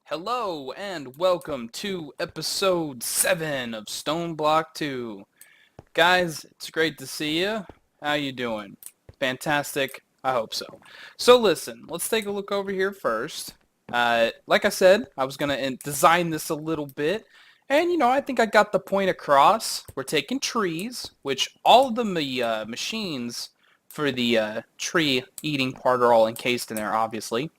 Hello and welcome to episode 7 of Stoneblock 2. Guys, it's great to see you. How you doing? Fantastic. I hope so. So listen, let's take a look over here first. Like I said, I was going to design this a little bit. And, I think I got the point across. We're taking trees, which all of the machines for the tree eating part are all encased in there, obviously.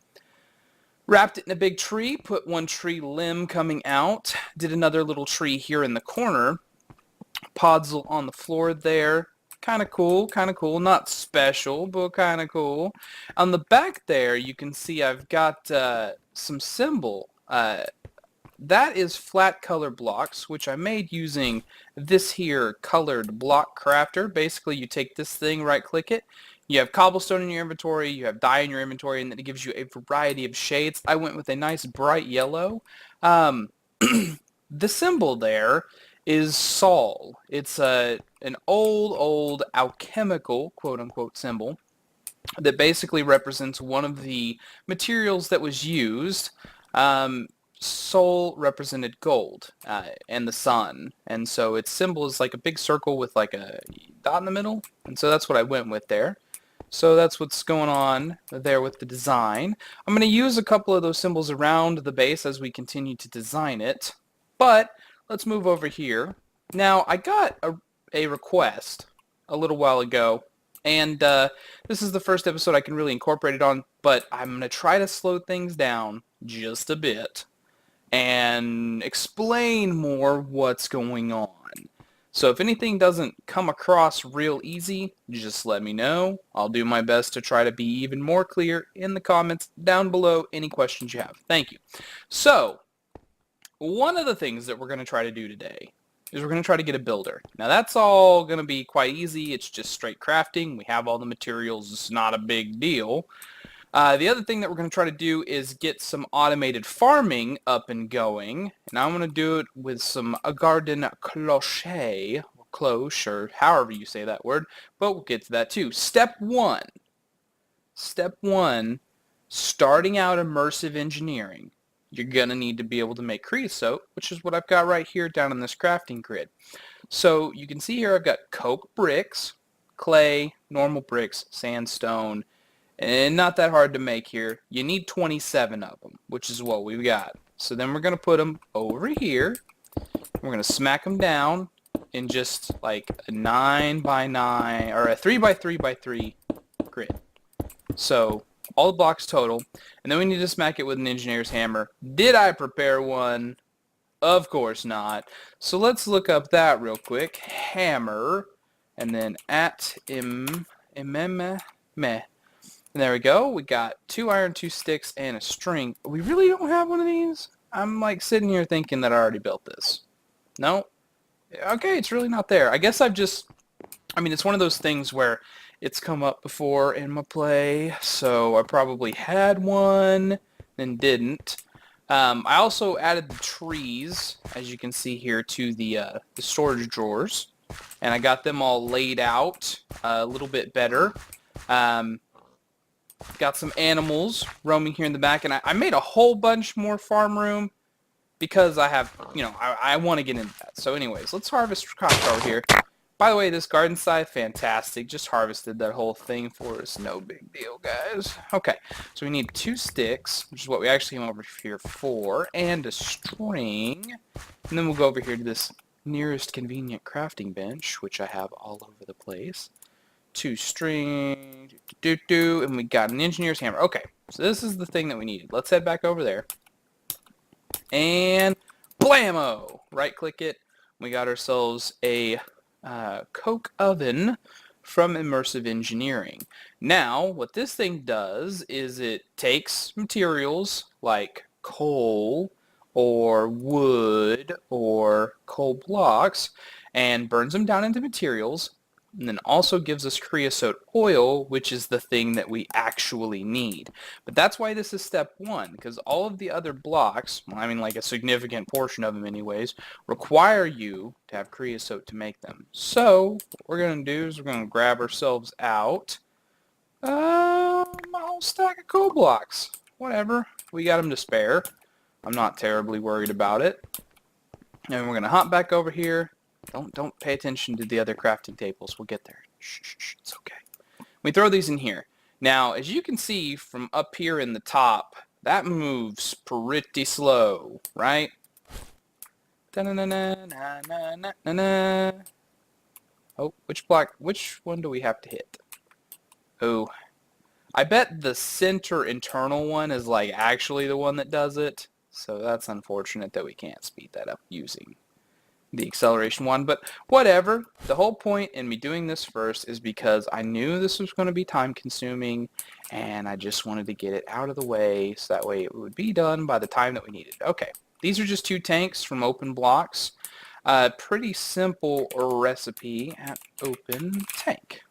Wrapped it in a big tree, put one tree limb coming out, did another little tree here in the corner, podzol on the floor there, kind of cool, not special, but kind of cool. On the back there, you can see I've got some symbol. That is flat color blocks, which I made using this here colored block crafter. Basically, you take this thing, right click it, you have cobblestone in your inventory, you have dye in your inventory, and then it gives you a variety of shades. I went with a nice bright yellow. The symbol there is Sol. It's an old alchemical, quote-unquote, symbol that basically represents one of the materials that was used. Sol represented gold and the sun, and so its symbol is like a big circle with like a dot in the middle, and so that's what I went with there. So that's what's going on there with the design. I'm going to use a couple of those symbols around the base as we continue to design it, but let's move over here. Now, I got a request a little while ago, and this is the first episode I can really incorporate it on, but I'm going to try to slow things down just a bit and explain more what's going on. So if anything doesn't come across real easy, just let me know. I'll do my best to try to be even more clear in the comments down below any questions you have. Thank you. So, one of the things that we're going to try to do today is we're going to try to get a builder. Now that's all going to be quite easy. It's just straight crafting. We have all the materials. It's not a big deal. The other thing that we're going to try to do is get some automated farming up and going. And I'm going to do it with some garden cloche, or cloche, or however you say that word. But we'll get to that too. Step one, starting out immersive engineering. You're going to need to be able to make creosote, which is what I've got right here down in this crafting grid. So you can see here I've got coke bricks, clay, normal bricks, sandstone, and not that hard to make here. You need 27 of them, which is what we've got. So then we're going to put them over here. We're going to smack them down in just like a 9 by 9 or a 3 by 3 by 3 grid. So all the blocks total. And then we need to smack it with an engineer's hammer. Did I prepare one? Of course not. So let's look up that real quick. Hammer. And then at meh. And there we go. We got 2 iron, 2 sticks, and a string. We really don't have one of these? I'm like sitting here thinking that I already built this. No? Okay, it's really not there. I guess it's one of those things where it's come up before in my play, so I probably had one, then didn't. I also added the trees, as you can see here, to the storage drawers, and I got them all laid out a little bit better. Got some animals roaming here in the back, and I made a whole bunch more farm room because I have, I want to get into that. So anyways, let's harvest crops over here. By the way, this garden scythe, fantastic. Just harvested that whole thing for us. No big deal, guys. Okay, so we need 2 sticks, which is what we actually came over here for, and a string. And then we'll go over here to this nearest convenient crafting bench, which I have all over the place. 2 string, and we got an engineer's hammer. Okay, so this is the thing that we needed. Let's head back over there. And blammo! Right-click it. We got ourselves a coke oven from Immersive Engineering. Now, what this thing does is it takes materials like coal or wood or coal blocks and burns them down into materials, and then also gives us creosote oil, which is the thing that we actually need. But that's why this is step 1, because all of the other blocks, like a significant portion of them anyways, require you to have creosote to make them. So what we're going to do is we're going to grab ourselves out my whole stack of coal blocks. Whatever. We got them to spare. I'm not terribly worried about it. And we're going to hop back over here. Don't pay attention to the other crafting tables. We'll get there. Shh, shh, shh, it's okay. We throw these in here. Now, as you can see from up here in the top, that moves pretty slow, right? Da-na-na-na-na-na-na-na. Oh, which one do we have to hit? Oh, I bet the center internal one is like actually the one that does it. So that's unfortunate that we can't speed that up using the acceleration one, but whatever. The whole point in me doing this first is because I knew this was going to be time consuming, and I just wanted to get it out of the way so that way it would be done by the time that we needed. Okay, these are just 2 tanks from open blocks. Pretty simple recipe at open tank.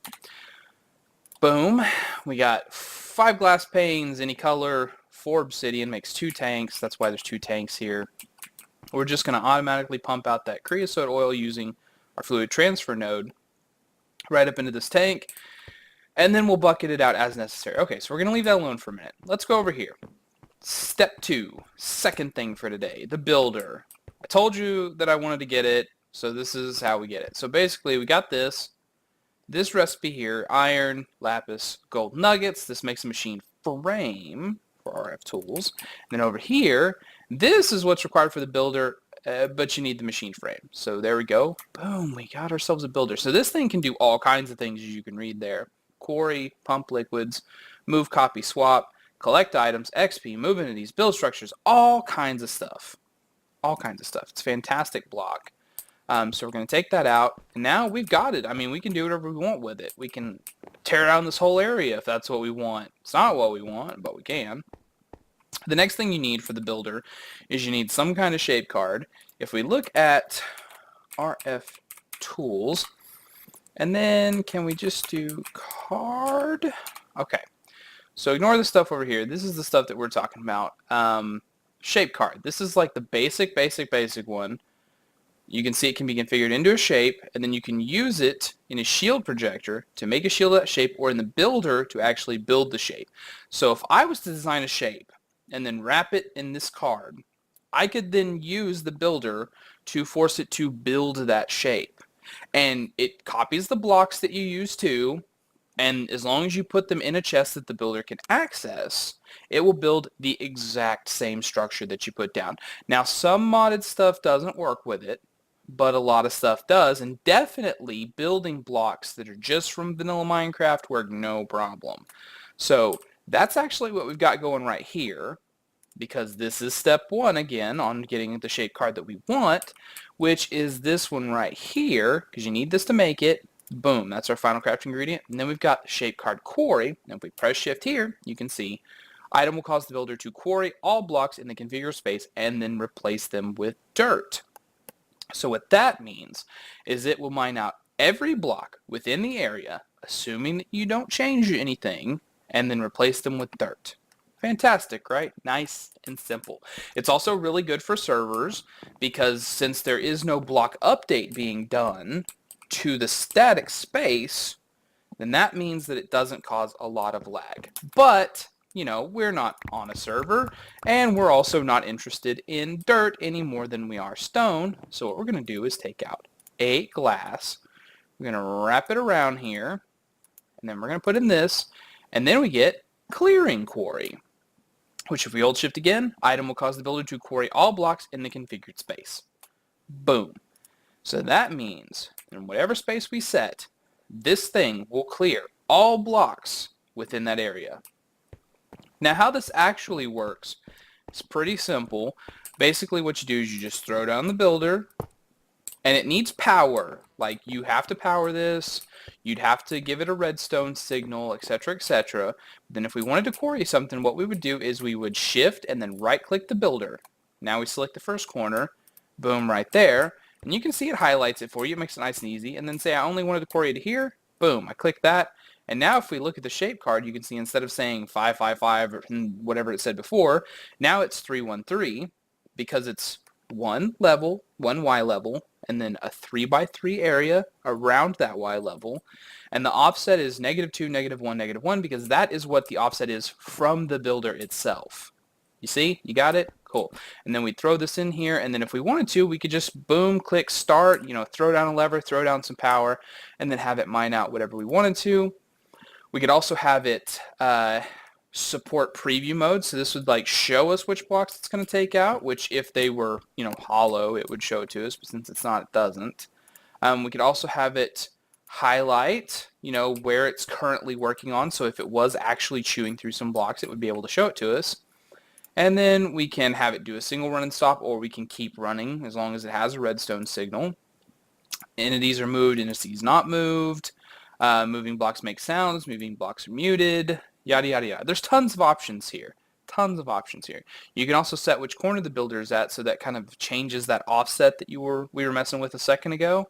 Boom. We got 5 glass panes, any color. 4 obsidian makes 2 tanks. That's why there's 2 tanks here. We're just going to automatically pump out that creosote oil using our fluid transfer node right up into this tank, and then we'll bucket it out as necessary. Okay, so we're going to leave that alone for a minute. Let's go over here. Step 2, second thing for today, the builder. I told you that I wanted to get it, so this is how we get it. So basically we got this recipe here, iron, lapis, gold nuggets. This makes a machine frame for RF tools. And then over here, this is what's required for the builder, but you need the machine frame. So there we go. Boom, we got ourselves a builder. So this thing can do all kinds of things, as you can read there. Quarry, pump liquids, move, copy, swap, collect items, XP, move into these build structures, all kinds of stuff. All kinds of stuff. It's a fantastic block. So we're going to take that out, and now we've got it. I mean, we can do whatever we want with it. We can tear down this whole area if that's what we want. It's not what we want, but we can. The next thing you need for the builder is you need some kind of shape card. If we look at RF tools, and then can we just do card? Okay, so ignore the stuff over here. This is the stuff that we're talking about. Shape card. This is like the basic one. You can see it can be configured into a shape, and then you can use it in a shield projector to make a shield of that shape, or in the builder to actually build the shape. So if I was to design a shape and then wrap it in this card, I could then use the builder to force it to build that shape. And it copies the blocks that you use too, and as long as you put them in a chest that the builder can access, it will build the exact same structure that you put down. Now, some modded stuff doesn't work with it, but a lot of stuff does, and definitely building blocks that are just from vanilla Minecraft work no problem. So that's actually what we've got going right here, because this is step 1 again on getting the shape card that we want, which is this one right here, because you need this to make it. Boom, that's our final craft ingredient. And then we've got the shape card quarry. And if we press shift here, you can see item will cause the builder to quarry all blocks in the configure space and then replace them with dirt. So what that means is it will mine out every block within the area, assuming that you don't change anything, and then replace them with dirt. Fantastic, right? Nice and simple. It's also really good for servers because since there is no block update being done to the static space, then that means that it doesn't cause a lot of lag. But you know, we're not on a server, and we're also not interested in dirt any more than we are stone. So what we're going to do is take out 8 glass. We're going to wrap it around here, and then we're going to put in this, and then we get clearing quarry, which if we hold shift again, item will cause the builder to quarry all blocks in the configured space. Boom. So that means in whatever space we set, this thing will clear all blocks within that area. Now how this actually works is pretty simple. Basically what you do is you just throw down the builder, and it needs power. Like you have to power this, you'd have to give it a redstone signal, etc, etc. Then if we wanted to quarry something, what we would do is we would shift and then right click the builder. Now we select the first corner, boom, right there, and you can see it highlights it for you. It makes it nice and easy. And then say I only wanted to quarry it here, boom, I click that. And now if we look at the shape card, you can see instead of saying 555 or whatever it said before, now it's 313 because it's one level, one Y level, and then a 3x3 area around that Y level. And the offset is -2, -1, -1 because that is what the offset is from the builder itself. You see? You got it? Cool. And then we'd throw this in here, and then if we wanted to, we could just boom, click start, throw down a lever, throw down some power, and then have it mine out whatever we wanted to. We could also have it support preview mode, so this would like show us which blocks it's going to take out, which if they were, hollow, it would show it to us, but since it's not, it doesn't. We could also have it highlight, where it's currently working on, so if it was actually chewing through some blocks, it would be able to show it to us. And then we can have it do a single run and stop, or we can keep running as long as it has a redstone signal. Entities are moved, entities not moved. Moving blocks make sounds, moving blocks are muted, yada, yada, yada. There's tons of options here. Tons of options here. You can also set which corner the builder is at, so that kind of changes that offset that we were messing with a second ago.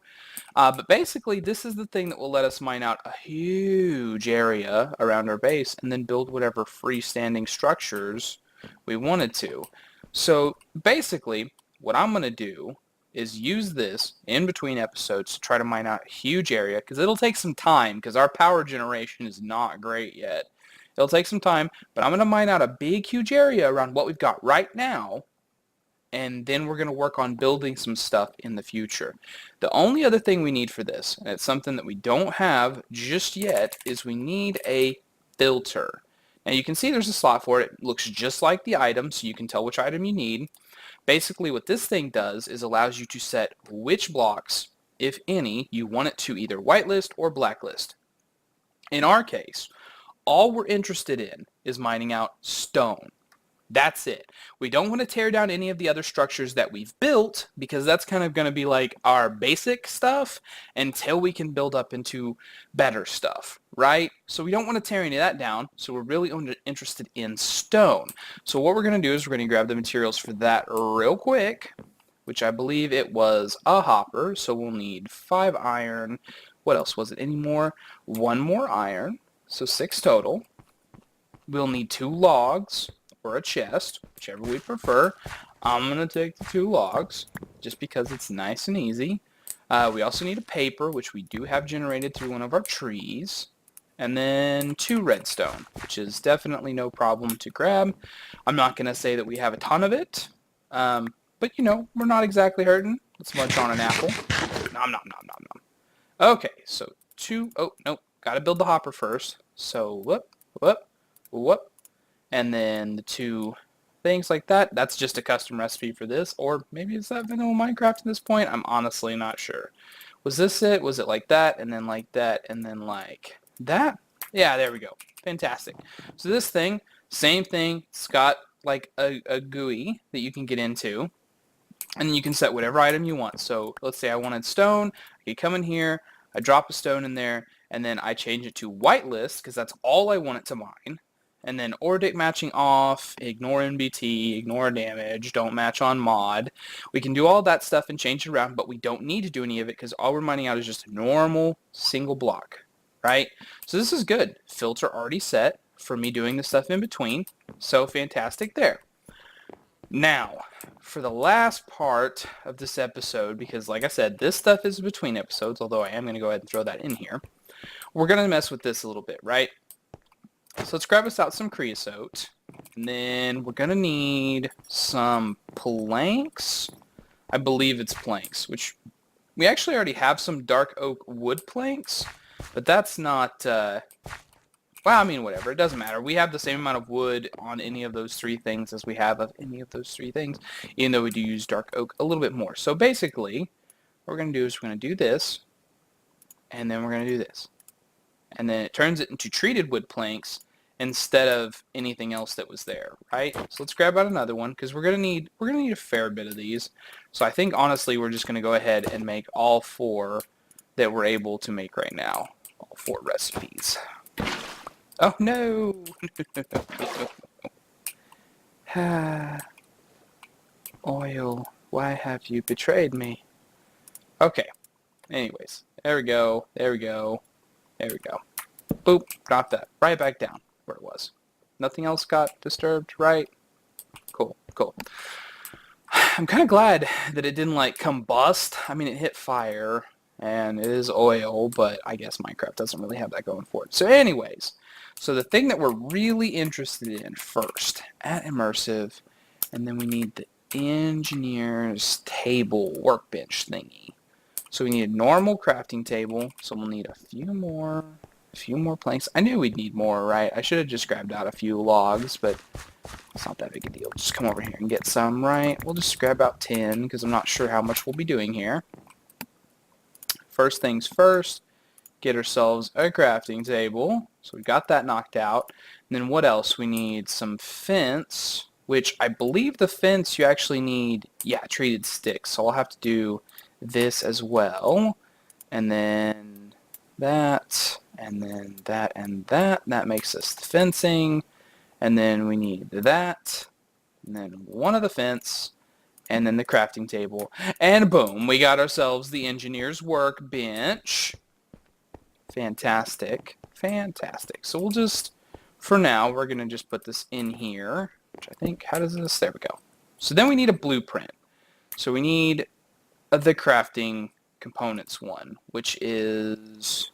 But basically, this is the thing that will let us mine out a huge area around our base and then build whatever freestanding structures we wanted to. So basically, what I'm going to do is use this in between episodes to try to mine out a huge area, because it'll take some time, because our power generation is not great yet. It'll take some time, but I'm going to mine out a big, huge area around what we've got right now, and then we're going to work on building some stuff in the future. The only other thing we need for this, and it's something that we don't have just yet, is we need a filter. Now you can see there's a slot for it. It looks just like the item, so you can tell which item you need. Basically what this thing does is allows you to set which blocks, if any, you want it to either whitelist or blacklist. In our case, all we're interested in is mining out stone. That's it. We don't want to tear down any of the other structures that we've built, because that's kind of going to be like our basic stuff until we can build up into better stuff, right? So we don't want to tear any of that down, so we're really interested in stone. So what we're going to do is we're going to grab the materials for that real quick, which I believe it was a hopper, so we'll need 5 iron. What else was it anymore? 1 more iron, so 6 total. We'll need 2 logs, or a chest, whichever we prefer. I'm going to take the 2 logs, just because it's nice and easy. We also need a paper, which we do have generated through one of our trees. And then 2 redstone, which is definitely no problem to grab. I'm not going to say that we have a ton of it, but we're not exactly hurting. Let's munch on an apple. Nom, nom, nom, nom, nom. Okay, so 2, oh, nope, got to build the hopper first. So, whoop, whoop, whoop. And then the 2 things like that. That's just a custom recipe for this. Or maybe it's that vanilla Minecraft at this point. I'm honestly not sure. Was this it? Was it like that, and then like that, and then like that? Yeah, there we go. Fantastic. So this thing, same thing. It's got like a GUI that you can get into. And then you can set whatever item you want. So let's say I wanted stone. I could come in here. I drop a stone in there. And then I change it to whitelist, because that's all I want it to mine. And then order date matching off, ignore NBT, ignore damage, don't match on mod. We can do all that stuff and change it around, but we don't need to do any of it because all we're mining out is just a normal single block, right? So this is good. Filter already set for me doing the stuff in between. So fantastic there. Now, for the last part of this episode, because like I said, this stuff is between episodes, although I am going to go ahead and throw that in here. We're going to mess with this a little bit, right? So let's grab us out some creosote, and then we're going to need some planks. I believe it's planks, which we actually already have some dark oak wood planks, but that's not, well, I mean, whatever. It doesn't matter. We have the same amount of wood on any of those 3 things as we have of any of those 3 things, even though we do use dark oak a little bit more. So basically, what we're going to do is we're going to do this, and then we're going to do this. And then it turns it into treated wood planks instead of anything else that was there, right? So let's grab out another one, because we're gonna need a fair bit of these. So I think honestly we're just gonna go ahead and make all 4 that we're able to make right now. All 4 recipes. Oh no! Oil, why have you betrayed me? Okay. Anyways, there we go. There we go. There we go. Boop, drop that right back down where it was. Nothing else got disturbed, right? Cool, cool. I'm kind of glad that it didn't like combust. I mean, it hit fire and it is oil, but I guess Minecraft doesn't really have that going for it. So anyways, so the thing that we're really interested in first at Immersive And then we need the engineer's table workbench thingy. So we need a normal crafting table. So we'll need a few more planks. I knew we'd need more, right? I should have just grabbed out a few logs, but it's not that big a deal. Just come over here and get some, right? We'll just grab out 10 because I'm not sure how much we'll be doing here. First things first, get ourselves a crafting table. So we got that knocked out. And then what else? We need some fence, which I believe the fence you actually need, yeah, treated sticks. So I'll have to do this as well. And then that, and then that, and that. That makes us the fencing. And then we need that, and then one of the fence, and then the crafting table. And boom, we got ourselves the engineer's workbench. Fantastic. Fantastic. So we'll just, for now, we're going to just put this in here, which I think, how does this, there we go. So then we need a blueprint. So we need the crafting components one, which is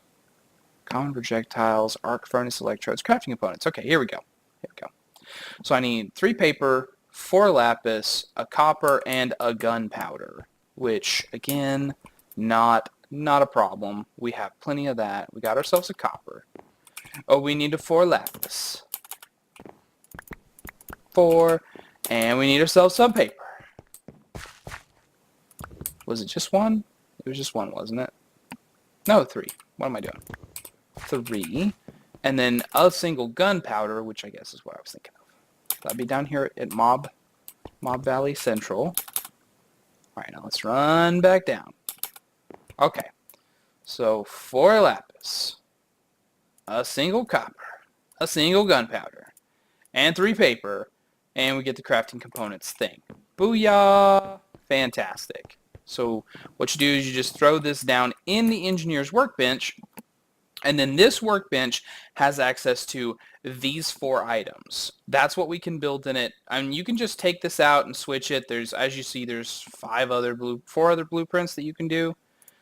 common projectiles, arc furnace, electrodes, crafting components. Okay, here we go. Here we go. So I need 3 paper, 4 lapis, a copper, and a gunpowder, which, again, not a problem. We have plenty of that. We got ourselves a copper. Oh, we need a 4 lapis. 4, and we need ourselves some paper. Was it just 1? It was just 1, wasn't it? No, 3. What am I doing? 3. And then a single gunpowder, which I guess is what I was thinking of. That'll be down here at Mob Valley Central. Alright, now let's run back down. Okay. So 4 lapis, a single copper, a single gunpowder, and 3 paper, and we get the crafting components thing. Booyah! Fantastic. So what you do is you just throw this down in the engineer's workbench, and then this workbench has access to these 4 items. That's what we can build in it. I mean, you can just take this out and switch it. There's, as you see, there's 4 other blueprints that you can do.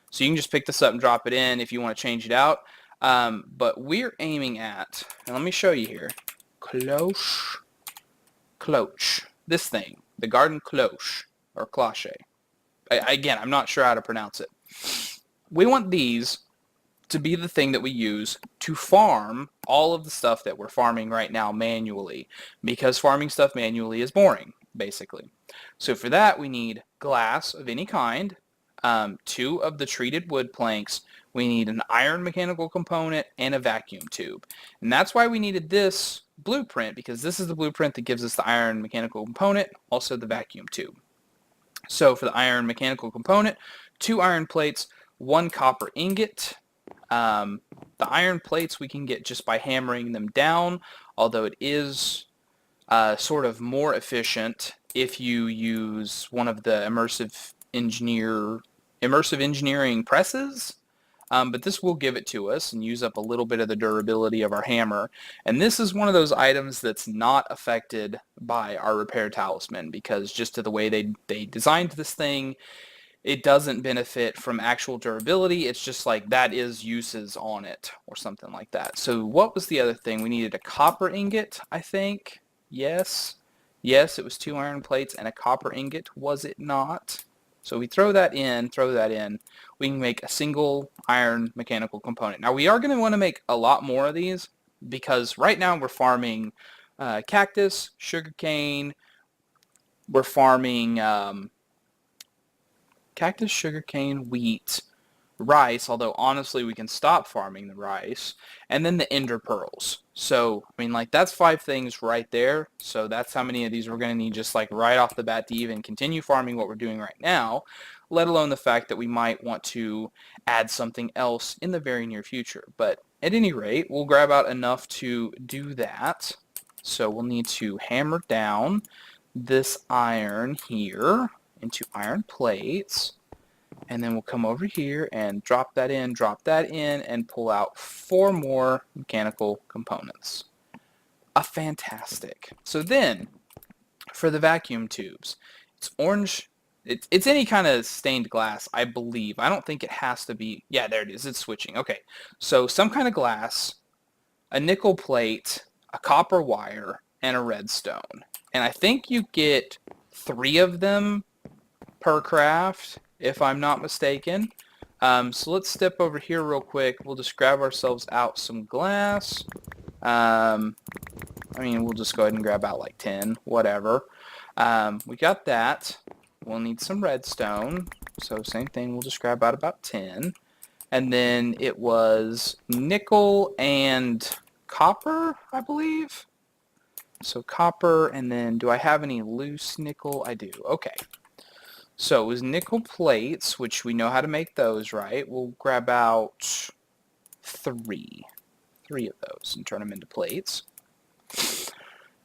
So you can just pick this up and drop it in if you want to change it out. But we're aiming at, and let me show you here, cloche. This thing, the garden cloche, or cloche. Again, I'm not sure how to pronounce it. We want these to be the thing that we use to farm all of the stuff that we're farming right now manually, because farming stuff manually is boring, basically. So for that, we need glass of any kind, 2 of the treated wood planks, we need an iron mechanical component, and a vacuum tube. And that's why we needed this blueprint, because this is the blueprint that gives us the iron mechanical component, also the vacuum tube. So for the iron mechanical component, 2 iron plates, 1 copper ingot. The iron plates we can get just by hammering them down, although it is sort of more efficient if you use one of the immersive engineering presses. But this will give it to us and use up a little bit of the durability of our hammer. And this is one of those items that's not affected by our repair talisman, because just to the way they designed this thing, it doesn't benefit from actual durability. It's just like that is uses on it or something like that. So what was the other thing? We needed a copper ingot, I think. Yes. Yes, it was 2 iron plates and a copper ingot, was it not? So we throw that in, we can make a single iron mechanical component. Now we are going to want to make a lot more of these, because right now we're farming cactus, sugarcane, we're farming cactus, sugarcane, wheat, rice, although honestly we can stop farming the rice, and then the ender pearls. So, I mean, like, that's 5 things right there. So that's how many of these we're going to need just like right off the bat to even continue farming what we're doing right now, let alone the fact that we might want to add something else in the very near future. But at any rate, we'll grab out enough to do that. So we'll need to hammer down this iron here into iron plates, and then we'll come over here and drop that in, and pull out 4 more mechanical components. Fantastic. So then, for the vacuum tubes, it's orange, it's any kind of stained glass, I believe. I don't think it has to be, yeah, there it is, it's switching. Okay, so some kind of glass, a nickel plate, a copper wire, and a redstone. And I think you get 3 of them per craft, if I'm not mistaken. So let's step over here real quick. We'll just grab ourselves out some glass. I mean, we'll just go ahead and grab out like 10, whatever. We got that. We'll need some redstone. So same thing, we'll just grab out about 10. And then it was nickel and copper, I believe. So copper, and then do I have any loose nickel? I do. Okay. So it was nickel plates, which we know how to make those, right? We'll grab out 3. 3 of those and turn them into plates.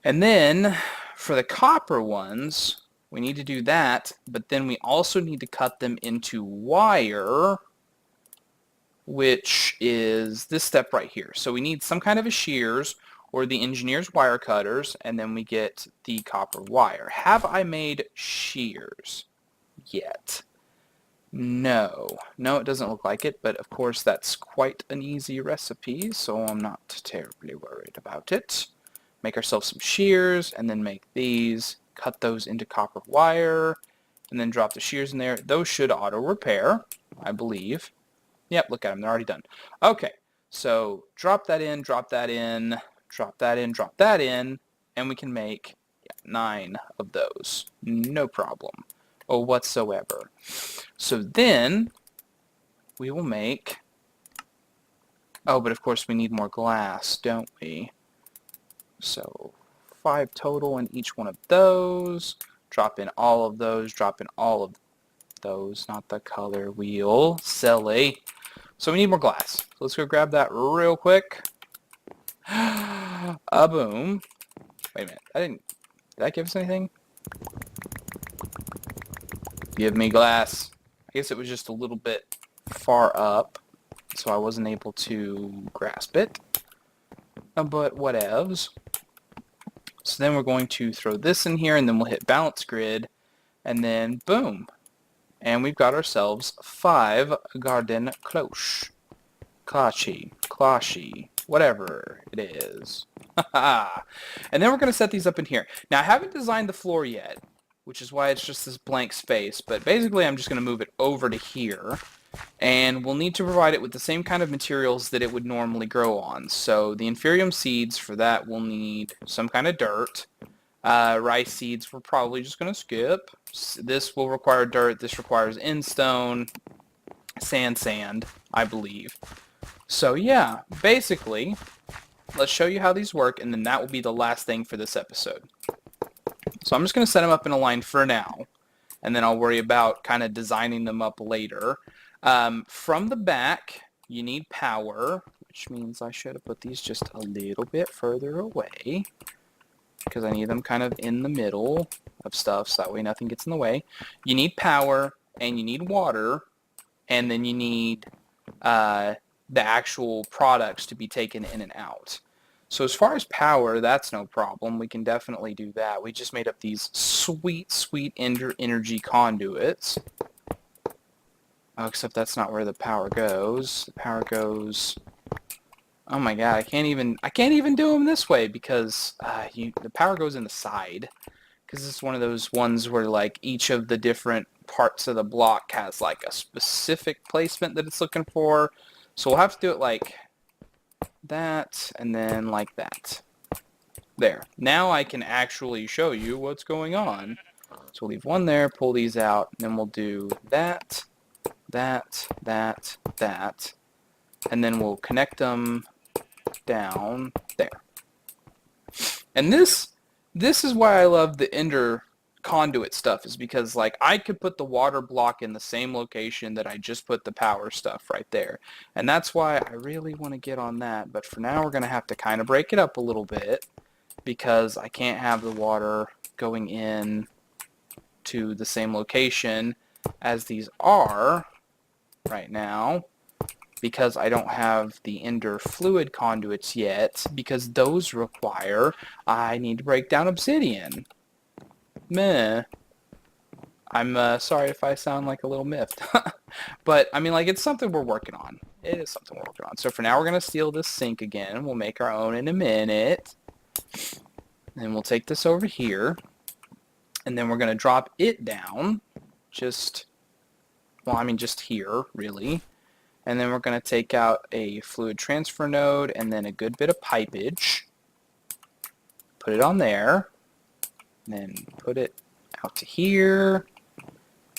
And then for the copper ones, we need to do that, but then we also need to cut them into wire, which is this step right here. So we need some kind of a shears or the engineer's wire cutters, and then we get the copper wire. Have I made shears yet? No. No, it doesn't look like it, but of course that's quite an easy recipe, so I'm not terribly worried about it. Make ourselves some shears, and then make these, cut those into copper wire, and then drop the shears in there. Those should auto-repair, I believe. Yep, look at them, they're already done. Okay, so drop that in, drop that in, drop that in, drop that in, and we can make 9 of those. No problem. Or whatsoever. So then, we will make... Oh, but of course we need more glass, don't we? So 5 total in each one of those. Drop in all of those. Drop in all of those. Not the color wheel. Silly. So we need more glass. So let's go grab that real quick. Boom. Wait a minute. Did that give us anything? Give me glass. I guess it was just a little bit far up, so I wasn't able to grasp it. But whatevs. So then we're going to throw this in here, and then we'll hit balance grid, and then boom. And we've got ourselves 5 garden cloche. Cloche, whatever it is. And then we're going to set these up in here. Now, I haven't designed the floor yet, which is why it's just this blank space, but basically I'm just going to move it over to here. And we'll need to provide it with the same kind of materials that it would normally grow on. So the inferium seeds, for that we'll need some kind of dirt. Rice seeds we're probably just going to skip. This will require dirt. This requires endstone. Sand, I believe. So yeah, basically, let's show you how these work, and then that will be the last thing for this episode. So I'm just going to set them up in a line for now, and then I'll worry about kind of designing them up later. From the back, you need power, which means I should have put these just a little bit further away, because I need them kind of in the middle of stuff, so that way nothing gets in the way. You need power, and you need water, and then you need the actual products to be taken in and out. So as far as power, that's no problem. We can definitely do that. We just made up these sweet, sweet energy conduits. Oh, except that's not where the power goes. The power goes... Oh my god, I can't even do them this way because the power goes in the side. Because it's one of those ones where like each of the different parts of the block has like a specific placement that it's looking for. So we'll have to do it like that and then like that. There. Now I can actually show you what's going on. So we'll leave one there, pull these out, and then we'll do that, that, that, that, and then we'll connect them down there. And this is why I love the Ender conduit stuff, is because like I could put the water block in the same location that I just put the power stuff right there. And that's why I really want to get on that. But for now we're going to have to kind of break it up a little bit because I can't have the water going in to the same location as these are right now, because I don't have the Ender fluid conduits yet, because those require I need to break down obsidian. Meh. I'm sorry if I sound like a little miffed. But, I mean, like, it's something we're working on. It is something we're working on. So for now, we're going to steal this sink again. We'll make our own in a minute. And then we'll take this over here, and then we're going to drop it down, just here, really. And then we're going to take out a fluid transfer node and then a good bit of pipage. Put it on there, and then put it out to here.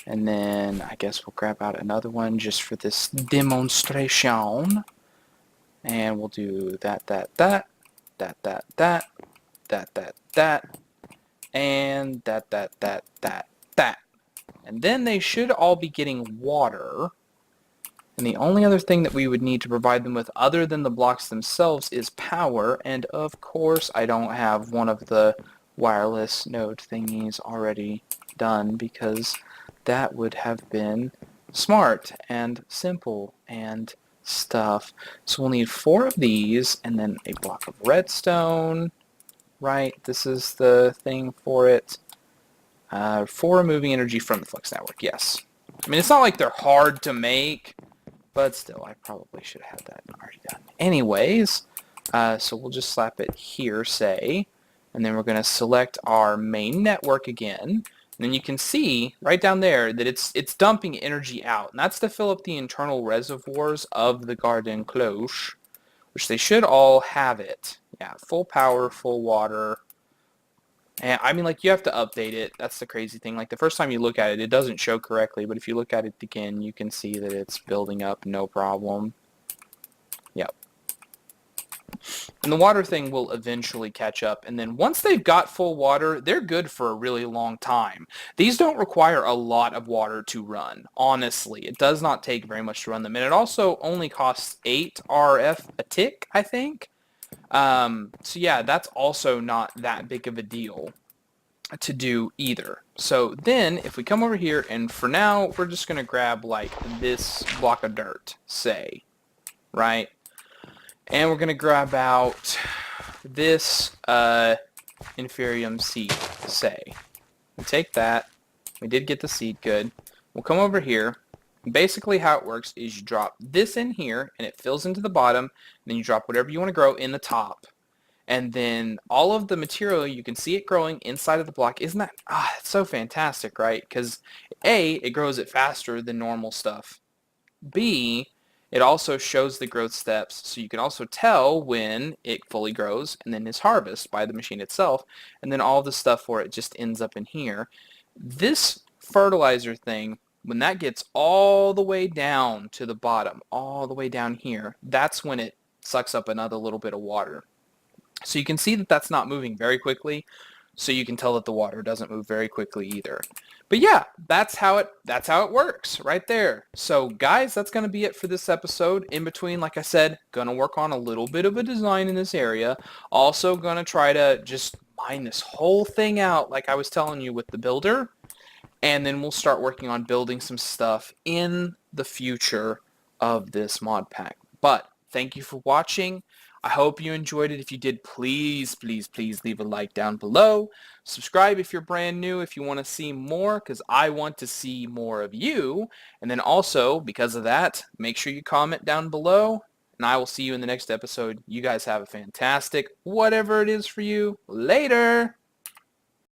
And then I guess we'll grab out another one just for this demonstration. And we'll do that, and that. And then they should all be getting water. And the only other thing that we would need to provide them with other than the blocks themselves is power. And of course, I don't have one of the wireless node thingies already done because that would have been smart and simple and stuff. So we'll need 4 of these and then a block of redstone. Right, this is the thing for it. For removing energy from the flux network, yes. I mean, it's not like they're hard to make, but still, I probably should have had that already done. Anyways, so we'll just slap it here, say, and then we're going to select our main network again. And then you can see right down there that it's dumping energy out, and that's to fill up the internal reservoirs of the garden cloche, which they should all have it. Yeah, full power, full water. And I mean, like, you have to update it. That's the crazy thing. Like, the first time you look at it, it doesn't show correctly, but if you look at it again, you can see that it's building up no problem. Yep. And the water thing will eventually catch up, and then once they've got full water, they're good for a really long time. These don't require a lot of water to run, honestly. It does not take very much to run them, and it also only costs 8 RF a tick, I think. So yeah, that's also not that big of a deal to do either. So then, if we come over here, and for now, we're just going to grab, like, this block of dirt, say, right? And we're going to grab out this inferium seed, say. We take that. We did get the seed, good. We'll come over here. Basically how it works is you drop this in here, and it fills into the bottom, and then you drop whatever you want to grow in the top. And then all of the material, you can see it growing inside of the block. Isn't that, it's so fantastic, right? Because A, it grows it faster than normal stuff. B, it also shows the growth steps, so you can also tell when it fully grows and then is harvested by the machine itself, and then all the stuff for it just ends up in here. This fertilizer thing, when that gets all the way down to the bottom, all the way down here, that's when it sucks up another little bit of water. So you can see that that's not moving very quickly, so you can tell that the water doesn't move very quickly either. But yeah, that's how it works right there. So guys, that's going to be it for this episode. In between, like I said, going to work on a little bit of a design in this area. Also going to try to just mine this whole thing out like I was telling you with the builder. And then we'll start working on building some stuff in the future of this mod pack. But thank you for watching. I hope you enjoyed it. If you did, please, please, please leave a like down below. Subscribe if you're brand new, if you want to see more, because I want to see more of you. And then also, because of that, make sure you comment down below, and I will see you in the next episode. You guys have a fantastic whatever it is for you. Later!